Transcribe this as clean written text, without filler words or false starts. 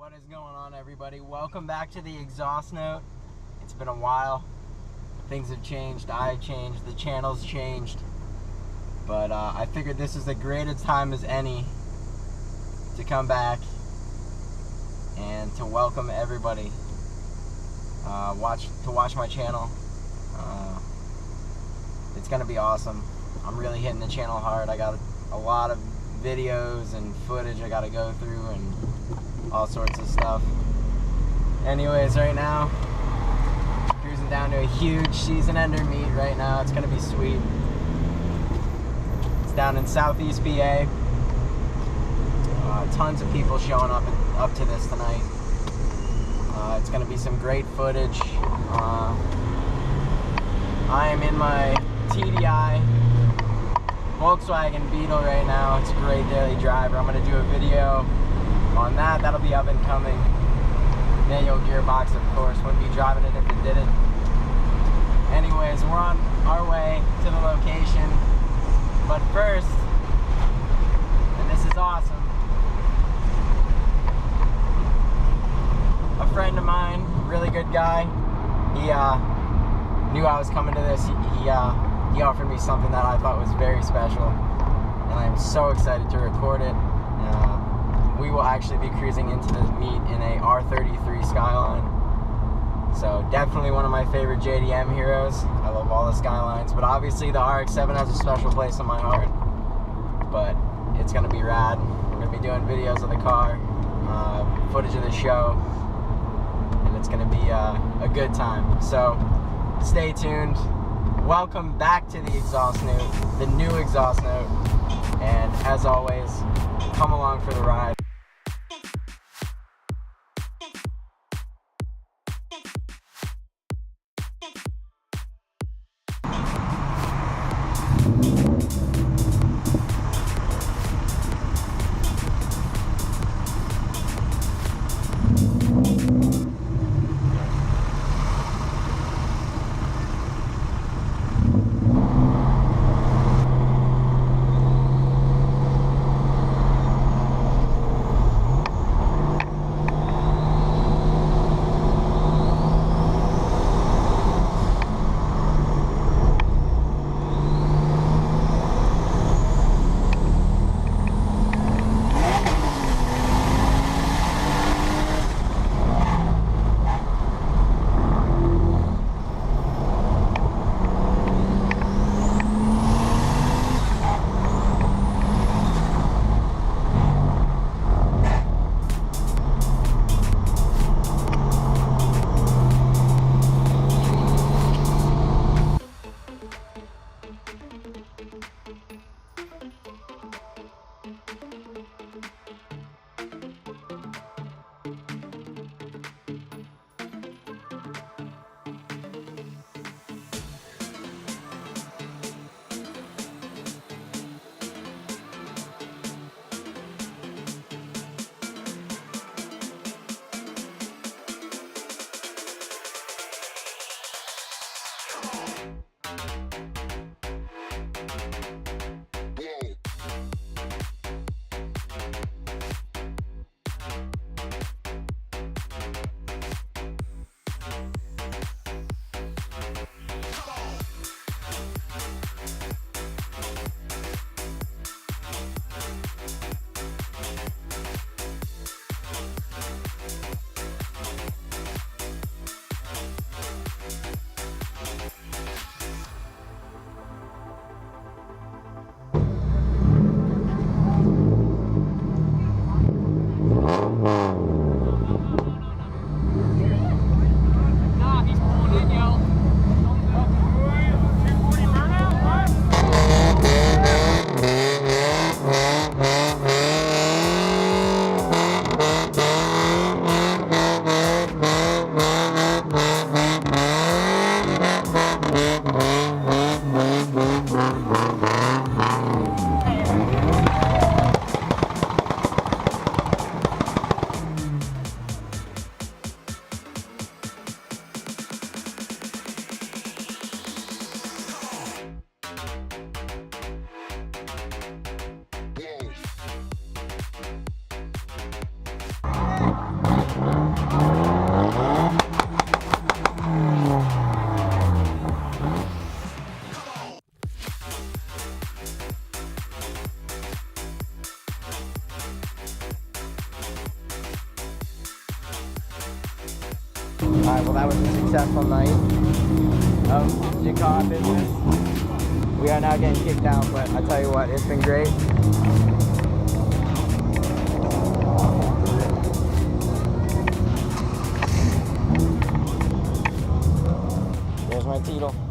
What is going on, everybody? Welcome back to the Exhaust Note. It's been a while. Things have changed, I've changed, the channel's changed. But I figured this is the greatest time as any to come back and to welcome everybody to watch my channel. It's gonna be awesome. I'm really hitting the channel hard. I got a lot of videos and footage I gotta go through and all sorts of stuff. Anyways, right now, cruising down to a huge season ender meet right now. It's gonna be sweet. It's down in Southeast PA. Tons of people showing up to this tonight. It's gonna be some great footage. I am in my TDI Volkswagen Beetle right now. It's a great daily driver. I'm gonna do a video on that. That'll be up and coming. Manual gearbox, of course. Wouldn't be driving it if it didn't. Anyways, we're on our way to the location. But first, and this is awesome, a friend of mine, really good guy, he knew I was coming to this. He offered me something that I thought was very special, and I'm so excited to record it. We will actually be cruising into the meet in a R33 Skyline. So definitely one of my favorite JDM heroes. I love all the Skylines, but obviously the RX-7 has a special place in my heart. But it's gonna be rad. We're gonna be doing videos of the car, footage of the show, and it's gonna be a good time. So stay tuned. Welcome back to the Exhaust Note, the new Exhaust Note, and as always, come along for the ride. Alright, well that was a successful night of Duko business. We are now getting kicked out, but I tell you what, it's been great. There's my Tito.